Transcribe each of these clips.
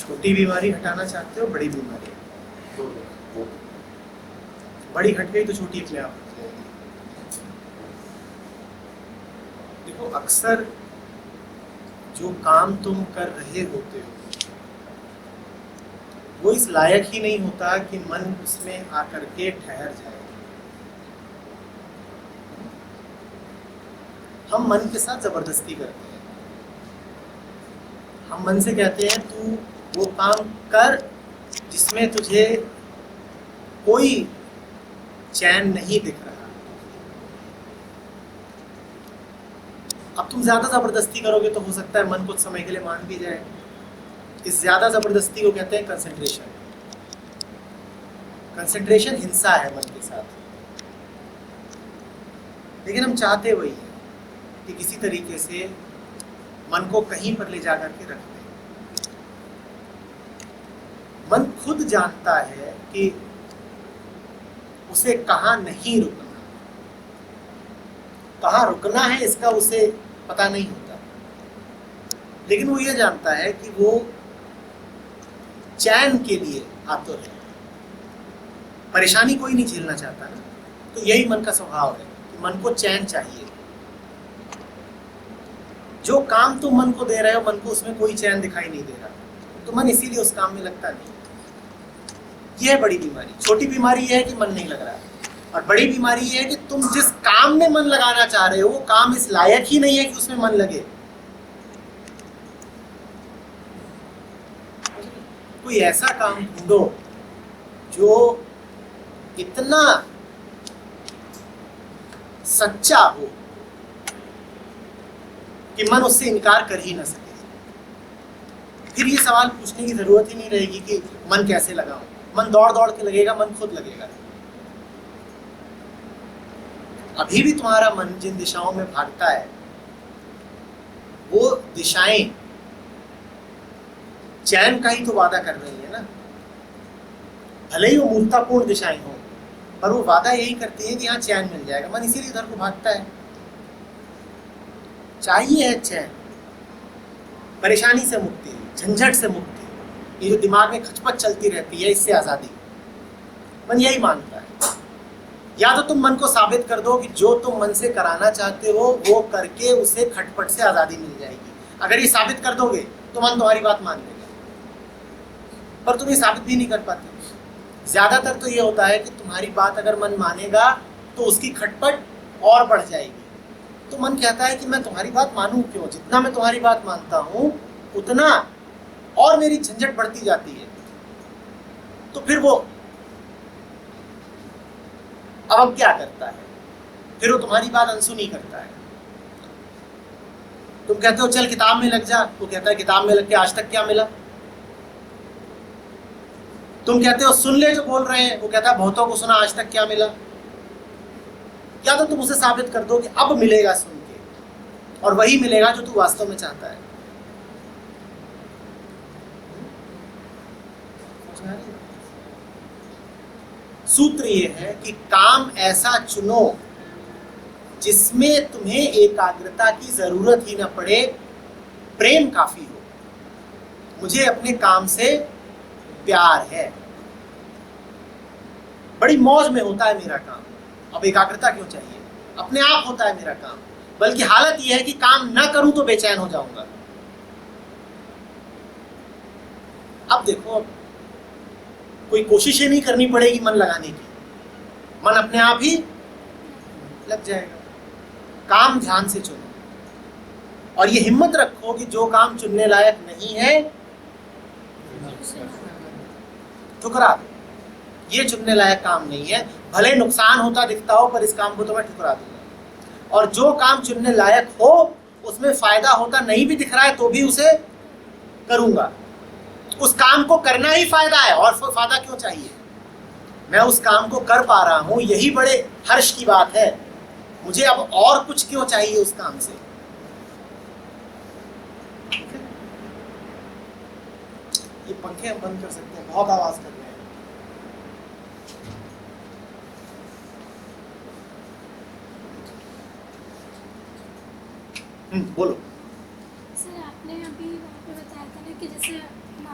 छोटी बीमारी हटाना चाहते हो, बड़ी बीमारी? बड़ी हट गई तो छोटी अपने आप हट जाएगी। देखो, अक्सर जो काम तुम कर रहे होते हो वो इस लायक ही नहीं होता कि मन उसमें आकर के ठहर जाए। हम मन के साथ जबरदस्ती करते हैं। हम मन से कहते हैं तू वो काम कर जिसमें तुझे कोई चैन नहीं दिख रहा। अब तुम ज्यादा जबरदस्ती करोगे तो हो सकता है मन कुछ समय के लिए मान भी जाए। इस ज्यादा जबरदस्ती को कहते हैं कंसंट्रेशन। कंसंट्रेशन हिंसा है मन के साथ। लेकिन हम चाहते वही है कि किसी तरीके से मन को कहीं पर ले जाकर के रख दें। मन खुद जानता है कि उसे कहाँ नहीं रुकना, कहाँ रुकना है इसका उसे पता नहीं होता। लेकिन वो ये जानता है कि वो चैन के लिए आतुर है। परेशानी कोई नहीं झेलना चाहता ना, तो यही मन का स्वभाव है कि मन को चैन चाहिए। जो काम तुम मन को दे रहे हो, मन को उसमें कोई चैन दिखाई नहीं दे रहा, तो मन इसीलिए उस काम में लगता नहीं। यह है बड़ी बीमारी। छोटी बीमारी यह है कि मन नहीं लग रहा, और बड़ी बीमारी यह है कि तुम जिस काम में मन लगाना चाह रहे हो वो काम इस लायक ही नहीं है कि उसमें मन लगे। कोई ऐसा काम ढूंढो जो इतना सच्चा हो कि मन उससे इनकार कर ही ना सके। फिर ये सवाल पूछने की जरूरत ही नहीं रहेगी कि मन कैसे लगाऊं। मन दौड़ दौड़ के लगेगा, मन खुद लगेगा। अभी भी तुम्हारा मन जिन दिशाओं में भागता है वो दिशाएं चैन का ही तो वादा कर रही है ना। भले ही वो मूर्तापूर्ण दिशाएं हों, पर वो वादा यही करती है कि यहाँ चैन मिल जाएगा। मन इसीलिए इधर को भागता है। चाहिए है चैन, परेशानी से मुक्ति, झंझट से मुक्ति, ये जो दिमाग में खचपच चलती रहती है इससे आज़ादी। मन यही मानता है। या तो तुम मन को साबित कर दो कि जो तुम मन से कराना चाहते हो वो करके उसे खटपट से आज़ादी मिल जाएगी। अगर ये साबित कर दोगे तो मन तुम्हारी बात मान लेगा, पर तुम ये साबित भी नहीं कर पाते। ज़्यादातर तो ये होता है कि तुम्हारी बात अगर मन मानेगा तो उसकी खटपट और बढ़ जाएगी। तो मन कहता है कि मैं तुम्हारी बात मानूं क्यों, जितना मैं तुम्हारी बात मानता हूं उतना और मेरी झंझट बढ़ती जाती है। तो फिर वो अब क्या करता है, फिर वो तुम्हारी बात अनसुनी करता है। तुम कहते हो चल किताब में लग जा, वो कहता है किताब में लग के आज तक क्या मिला। तुम कहते हो सुन ले जो बोल रहे हैं, वो कहता है बहुतों को सुना आज तक क्या मिला। या तो तुम उसे साबित कर दो कि अब मिलेगा सुन के, और वही मिलेगा जो तू वास्तव में चाहता है। सूत्र ये है कि काम ऐसा चुनो जिसमें तुम्हें एकाग्रता की जरूरत ही न पड़े, प्रेम काफी हो। मुझे अपने काम से प्यार है, बड़ी मौज में होता है मेरा काम, अब एकाग्रता क्यों चाहिए, अपने आप होता है मेरा काम। बल्कि हालत यह है कि काम ना करूं तो बेचैन हो जाऊंगा। अब देखो, कोई कोशिश ही नहीं करनी पड़ेगी मन लगाने की, मन अपने आप ही लग जाएगा। काम ध्यान से चुनो, और ये हिम्मत रखो कि जो काम चुनने लायक नहीं है ठुकरा दो। ये चुनने लायक काम नहीं है, भले नुकसान होता दिखता हो, पर इस काम को तो मैं ठुकरा दूंगा। और जो काम चुनने लायक हो, उसमें फायदा होता नहीं भी दिख रहा है तो भी उसे करूंगा। उस काम को करना ही फायदा है, और फायदा क्यों चाहिए। मैं उस काम को कर पा रहा हूं, यही बड़े हर्ष की बात है। मुझे अब और कुछ क्यों चाहिए उस काम से। ये पंखे हम बंद कर सकते हैं, बहुत आवाज कर रहे हैं। बोलो। सर, आपने अभी वहाँ पे बताया था ना कि जैसे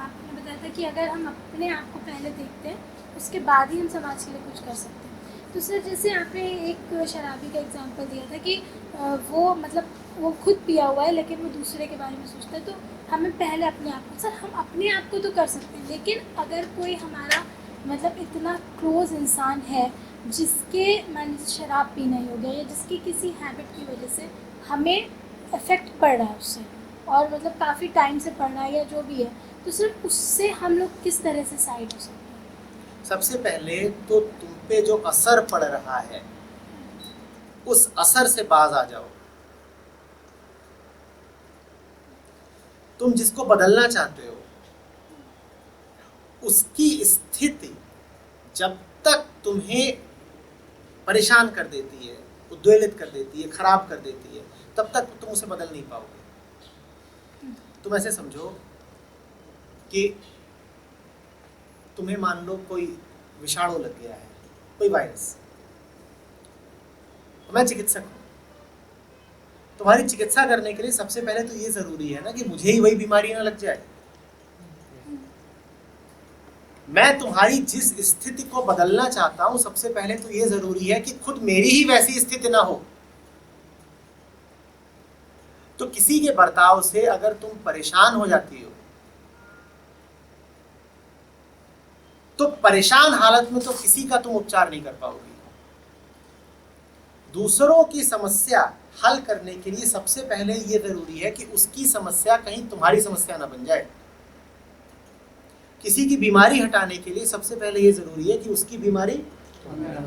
आपने बताया था कि अगर हम अपने आप को पहले देखते हैं उसके बाद ही हम समाज के लिए कुछ कर सकते हैं। तो सर जैसे आपने एक शराबी का एग्जांपल दिया था कि वो मतलब वो खुद पिया हुआ है लेकिन वो दूसरे के बारे में सोचता है, तो हमें पहले अपने आप को, सर हम अपने आप को तो कर सकते हैं, लेकिन अगर कोई हमारा मतलब इतना क्लोज इंसान है जिसके मान लीजिए शराब पीना ही हो गया या जिसकी किसी हैबिट की वजह से हमें इफ़ेक्ट पड़ रहा है उससे, और मतलब काफ़ी टाइम से पड़ रहा है या जो भी है, तो सिर्फ उससे हम लोग किस तरह से साइड हो सकते हैं? सबसे पहले तो तुम पे जो असर पड़ रहा है उस असर से बाज आ जाओ। तुम जिसको बदलना चाहते हो उसकी स्थिति जब तक तुम्हें परेशान कर देती है, उद्वेलित कर देती है, खराब कर देती है, तब तक तुम उसे बदल नहीं पाओगे। तुम ऐसे समझो कि तुम्हें मान लो कोई विषाणु लग गया है, कोई वायरस। मैं चिकित्सक हूं, तुम्हारी चिकित्सा करने के लिए सबसे पहले तो ये जरूरी है ना कि मुझे ही वही बीमारी ना लग जाए। मैं तुम्हारी जिस स्थिति को बदलना चाहता हूं सबसे पहले तो ये जरूरी है कि खुद मेरी ही वैसी स्थिति ना हो। तो किसी के बर्ताव से अगर तुम परेशान हो जाती हो तो परेशान हालत में तो किसी का तुम उपचार नहीं कर पाओगी। दूसरों की समस्या हल करने के लिए सबसे पहले ये जरूरी है कि उसकी समस्या कहीं तुम्हारी समस्या ना बन जाए। किसी की बीमारी हटाने के लिए सबसे पहले ये जरूरी है कि उसकी बीमारी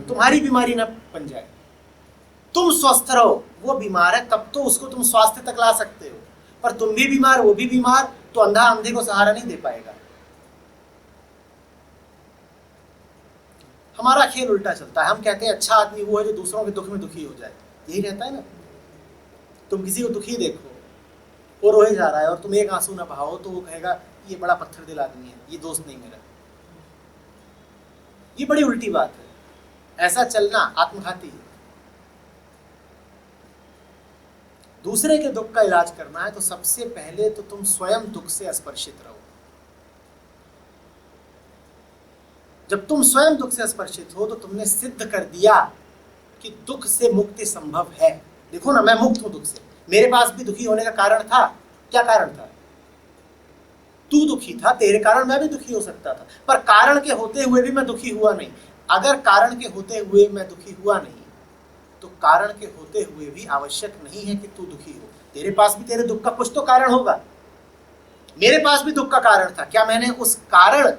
तुम्हारी बीमारी ना बन जाए। तुम स्वस्थ रहो, वो बीमार है तब तो उसको तुम स्वास्थ्य तक ला सकते हो, पर तुम भी बीमार वो भी बीमार, तो अंधा अंधे को सहारा नहीं दे पाएगा। हमारा खेल उल्टा चलता है। हम कहते हैं अच्छा आदमी वो है जो दूसरों के दुख में दुखी हो जाए, यही रहता है ना। तुम किसी को दुखी देखो, वो रोए जा रहा है और तुम एक आंसू ना बहाओ तो वो कहेगा ये बड़ा पत्थर दिल आदमी है, ये दोस्त नहीं मेरा। ये बड़ी उल्टी बात है। ऐसा चलना आत्मघाती है। दूसरे के दुख का इलाज करना है तो सबसे पहले तो तुम स्वयं दुख से स्पर्शित रहो। जब तुम स्वयं दुख से स्पर्शित हो तो तुमने सिद्ध कर दिया कि दुख से मुक्ति संभव है। देखो ना, मैं मुक्त हूं दुख से। मेरे पास भी दुखी होने का कारण था। क्या कारण था? तू दुखी था, तेरे कारण मैं भी दुखी हो सकता था, पर कारण के होते हुए भी मैं दुखी हुआ नहीं। अगर कारण के होते हुए मैं दुखी हुआ नहीं तो कारण के होते हुए भी आवश्यक नहीं है कि तू दुखी हो। तेरे पास भी तेरे दुख का कुछ तो कारण होगा। मेरे पास भी दुख का कारण था, क्या मैंने उस कारण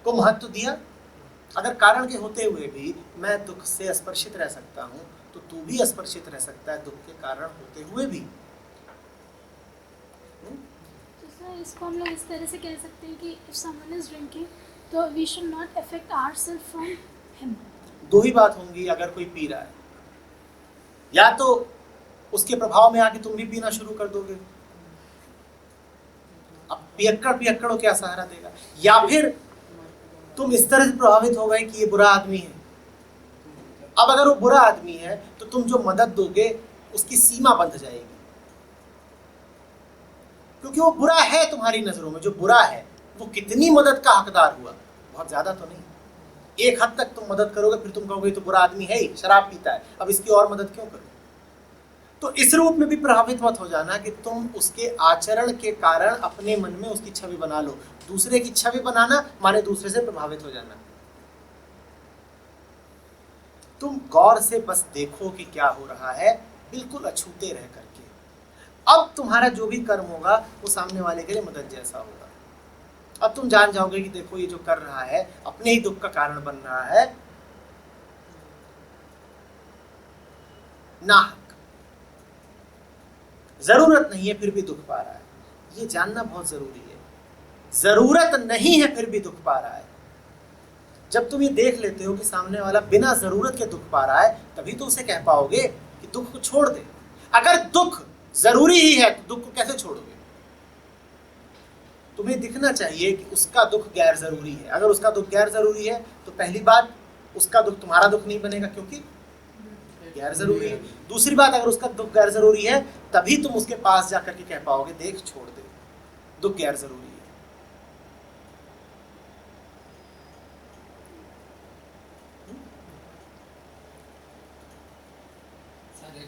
को महत्व दिया? अगर कारण के होते हुए भी मैं दुख से स्पर्शित रह सकता हूं तो तू भी स्पर्शित रह सकता है दुख के कारण होते हुए भी। तो सर इसको हम लोग इस तरह से कह सकते हैं कि if someone is drinking तो we should not affect ourselves from him। दो ही बात होंगी अगर कोई पी रहा है, या तो उसके प्रभाव में आके तुम भी पीना शुरू कर दोगे, अब पियक्कड़ क्या सहारा देगा, या फिर तुम इस तरह से प्रभावित हो गए कि ये बुरा आदमी है। अब अगर वो बुरा आदमी है तो तुम जो मदद दोगे उसकी सीमा बंध जाएगी, क्योंकि वो बुरा है तुम्हारी नजरों में। जो बुरा है वो कितनी मदद का हकदार हुआ? बहुत ज्यादा तो नहीं। एक हद तक तुम मदद करोगे, फिर तुम कहोगे तो बुरा आदमी है ही, शराब पीता है, अब इसकी और मदद क्यों करो? तो इस रूप में भी प्रभावित मत हो जाना कि तुम उसके आचरण के कारण अपने मन में उसकी छवि बना लो। दूसरे की छवि बनाना माने दूसरे से प्रभावित हो जाना। तुम गौर से बस देखो कि क्या हो रहा है, बिल्कुल अछूते रह करके। अब तुम्हारा जो भी कर्म होगा वो सामने वाले के लिए मदद जैसा होगा। अब तुम जान जाओगे कि देखो ये जो कर रहा है अपने ही दुख का कारण बन रहा है, नाहक। जरूरत नहीं है फिर भी दुख पा रहा है, ये जानना बहुत जरूरी है। जरूरत नहीं है फिर भी दुख पा रहा है। जब तुम ये देख लेते हो कि सामने वाला बिना जरूरत के दुख पा रहा है, तभी तो उसे कह पाओगे कि दुख को छोड़ दे। अगर दुख जरूरी ही है तो दुख को कैसे छोड़ोगे? तुम्हें दिखना चाहिए कि उसका दुख गैर जरूरी है। अगर उसका दुख गैर जरूरी है तो पहली बात उसका दुख तुम्हारा दुख नहीं बनेगा, क्योंकि गैर जरूरी है। दूसरी बात, अगर उसका दुख गैर जरूरी है तभी तुम उसके पास जाकर के कह पाओगे देख छोड़ दे, दुख गैर जरूरी है।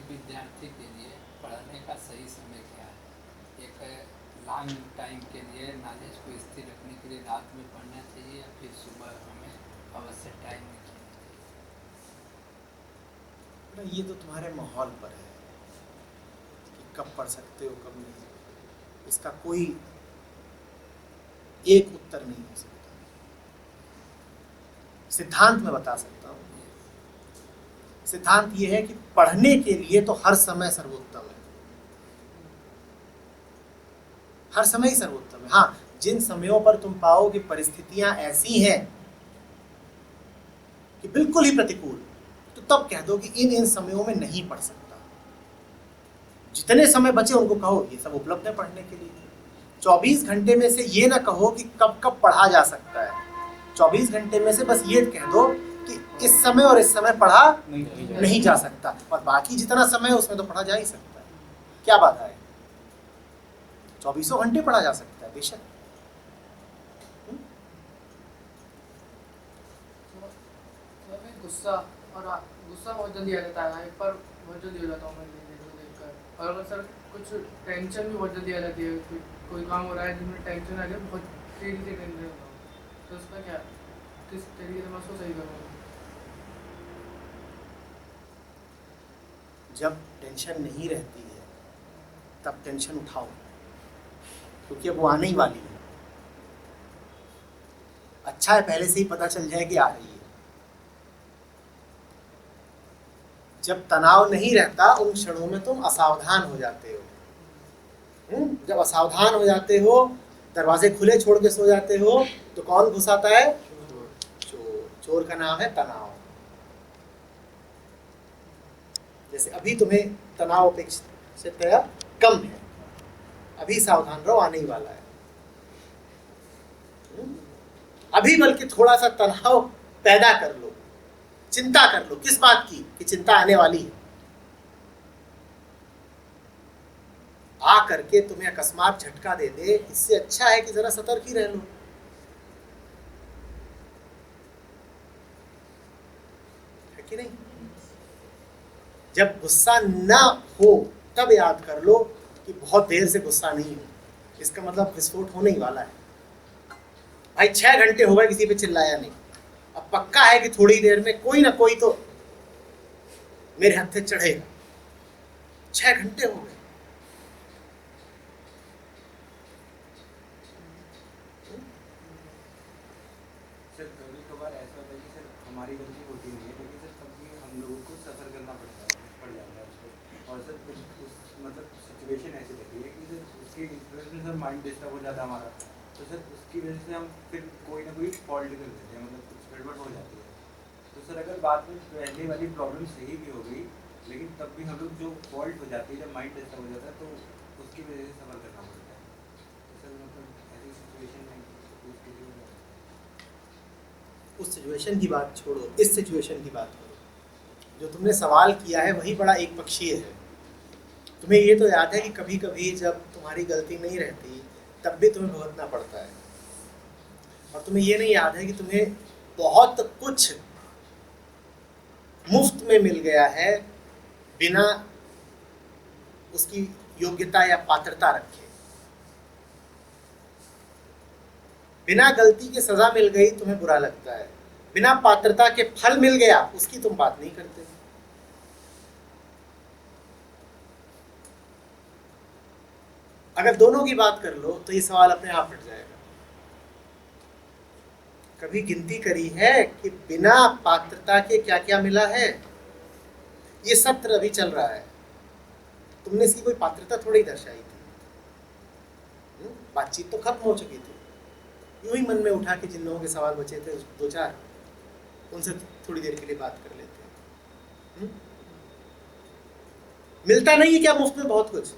विद्यार्थी के लिए पढ़ने का सही समय क्या है? एक लॉन्ग टाइम के लिए नॉलेज को स्थिर रखने के लिए रात में पढ़ना चाहिए या फिर सुबह हमें अवश्य टाइम निकालना चाहिए? ये तो तुम्हारे माहौल पर है कि कब पढ़ सकते हो कब नहीं। इसका कोई एक उत्तर नहीं हो सकता। सिद्धांत में बता सकता हूँ। सिद्धांत ये है कि पढ़ने के लिए तो हर समय सर्वोत्तम है, हर समय ही सर्वोत्तम है। हाँ, जिन समयों पर तुम पाओ कि परिस्थितियां ऐसी हैं कि बिल्कुल ही प्रतिकूल, तो तब कह दो कि इन समयों में नहीं पढ़ सकता। जितने समय बचे उनको कहो ये सब उपलब्ध है पढ़ने के लिए। 24 घंटे में से ये ना कहो कि कब कब पढ़ा जा सकता है। 24 घंटे में से बस ये कह दो कि इस समय और इस समय पढ़ा नहीं जा सकता, और बाकी जितना समय है उसमें तो पढ़ा जा ही सकता है। क्या बात है, 24 घंटे पढ़ा जा सकता है बेशक। गुस्सा बहुत जल्दी आ जाता है, हाइपर बहुत जल्दी हो जाता हूँ मैं देखकर। और अगर सर कुछ टेंशन भी बहुत जल्दी आ जाती है, कोई काम हो रहा है जिसमें टेंशन आ गया, बहुत तेजी से टेंशन होता हूँ, तो उसका क्या, किस तरीके से मैं उसको सही करूँगा? जब टेंशन नहीं रहती है तब टेंशन उठाओ, क्योंकि अब वो आने ही वाली है। अच्छा है पहले से ही पता चल जाए कि आ रही है। जब तनाव नहीं रहता उन क्षणों में तुम असावधान हो जाते हो। जब असावधान हो जाते हो, दरवाजे खुले छोड़ के सो जाते हो, तो कौन घुसाता है? चोर। चोर का नाम है तनाव। जैसे अभी तुम्हें तनाव अपेक्षितया कम है, अभी सावधान रहो, आने ही वाला है। अभी बल्कि थोड़ा सा तनाव पैदा कर लो, चिंता कर लो। किस बात की? कि चिंता आने वाली है। आ करके तुम्हें अकस्मात झटका दे दे, इससे अच्छा है कि जरा सतर्क ही रह लो। है कि नहीं? जब गुस्सा ना हो तब याद कर लो कि बहुत देर से गुस्सा नहीं हो, इसका मतलब विस्फोट होने ही वाला है। भाई 6 घंटे हो गए किसी पे चिल्लाया नहीं, अब पक्का है कि थोड़ी देर में कोई ना कोई तो मेरे हत्थे चढ़ेगा। 6 घंटे हो गए। सर कभी कभार ऐसा होता है कि सर हमारी गलती होती नहीं है, लेकिन सर कभी हम लोगों को सफ़र करना पड़ जाता है उसको। और सर कुछ मतलब सिचुएशन ऐसी रहती है कि सर उसकी इन्फ्लुएंस में सर माइंड डिस्टर्ब हो जाता है हमारा, तो सर उसकी वजह से हम फिर कोई ना कोई फॉल्ट कर देते हैं, मतलब कुछ गड़बड़ हो जाती है। तो सर अगर बाद में पहले वाली प्रॉब्लम सही भी हो गई, लेकिन तब भी हम लोग जो फॉल्ट हो जाती है, जब माइंड डिस्टर्ब हो जाता है, तो उसकी वजह से सफ़र करना पड़ता है। तो सर मतलब ऐसी सिचुएशन में उस सिचुएशन की बात छोड़ो, इस सिचुएशन की बात करो। जो तुमने सवाल किया है वही बड़ा एक पक्षीय है। तुम्हें ये तो याद है कि कभी कभी जब तुम्हारी गलती नहीं रहती तब भी तुम्हें भुगतना पड़ता है, और तुम्हें ये नहीं याद है कि तुम्हें बहुत कुछ मुफ्त में मिल गया है बिना उसकी योग्यता या पात्रता रखे। बिना गलती के सजा मिल गई तुम्हें बुरा लगता है, बिना पात्रता के फल मिल गया उसकी तुम बात नहीं करते। अगर दोनों की बात कर लो तो ये सवाल अपने आप हट जाएगा। कभी गिनती करी है कि बिना पात्रता के क्या क्या मिला है? ये सत्र अभी चल रहा है, तुमने इसकी कोई पात्रता थोड़ी दर्शाई थी। बातचीत तो खत्म हो चुकी थी। यूं ही मन में उठा के जिन लोगों के सवाल बचे थे 2-4 उनसे थोड़ी देर के लिए बात कर लेते हैं। मिलता नहीं है क्या मुफ्त में बहुत कुछ?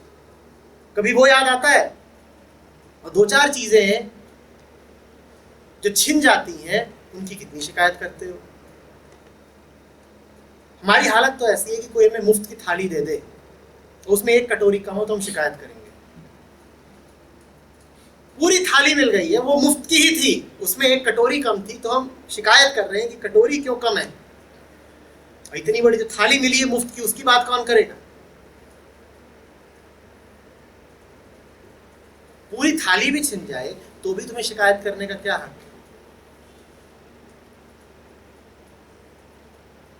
कभी वो याद आता है? और 2-4 चीजें हैं जो छिन जाती हैं, उनकी कितनी शिकायत करते हो। हमारी हालत तो ऐसी है कि कोई हमें मुफ्त की थाली दे दे, उसमें एक कटोरी कम हो तो हम शिकायत करेंगे। पूरी थाली मिल गई है, वो मुफ्त की ही थी, उसमें एक कटोरी कम थी तो हम शिकायत कर रहे हैं कि कटोरी क्यों कम है। और इतनी बड़ी जो थाली मिली है मुफ्त की, उसकी बात कौन करेगा? पूरी थाली भी छिन जाए तो भी तुम्हें शिकायत करने का क्या हक है?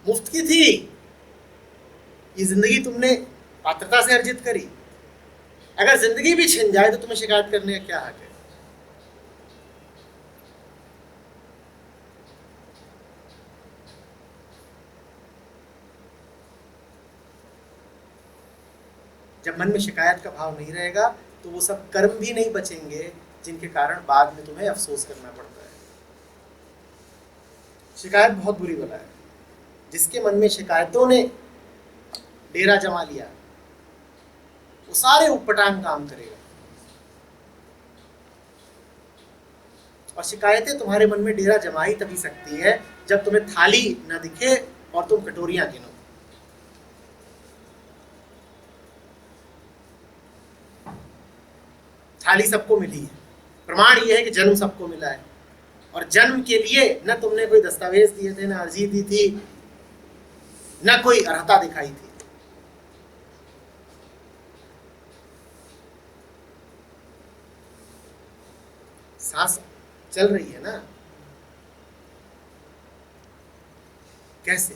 मुफ्त की थी ये जिंदगी, तुमने पात्रता से अर्जित करी। अगर जिंदगी भी छिन जाए तो तुम्हें शिकायत करने का क्या हक है? जब मन में शिकायत का भाव नहीं रहेगा तो वो सब कर्म भी नहीं बचेंगे जिनके कारण बाद में तुम्हें अफसोस करना पड़ता है। शिकायत बहुत बुरी बला है। जिसके मन में शिकायतों ने डेरा जमा लिया वो सारे उटपटांग काम करेगा। और शिकायतें तुम्हारे मन में डेरा जमा ही तभी सकती है जब तुम्हें थाली न दिखे और तुम कटोरियां गिनो। थाली सबको मिली है, प्रमाण यह है कि जन्म सबको मिला है, और जन्म के लिए न तुमने कोई दस्तावेज दिए थे, न अर्जी दी थी, न कोई अर्हता दिखाई थी। सांस चल रही है ना, कैसे?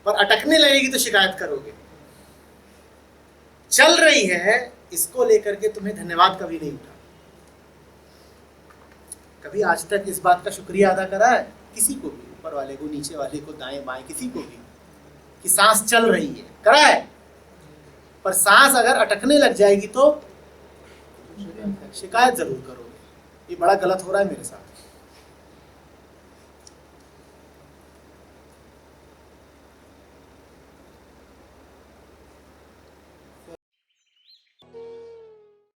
पर अटकने लगेगी तो शिकायत करोगे। चल रही है इसको लेकर के तुम्हें धन्यवाद कभी नहीं उठा। कभी आज तक इस बात का शुक्रिया अदा करा है किसी को भी, ऊपर वाले को, नीचे वाले को, दाएं बाएं किसी को भी, कि सांस चल रही है? करा है। पर सांस अगर अटकने लग जाएगी तो शिकायत जरूर करोगे। ये बड़ा गलत हो रहा है मेरे साथ।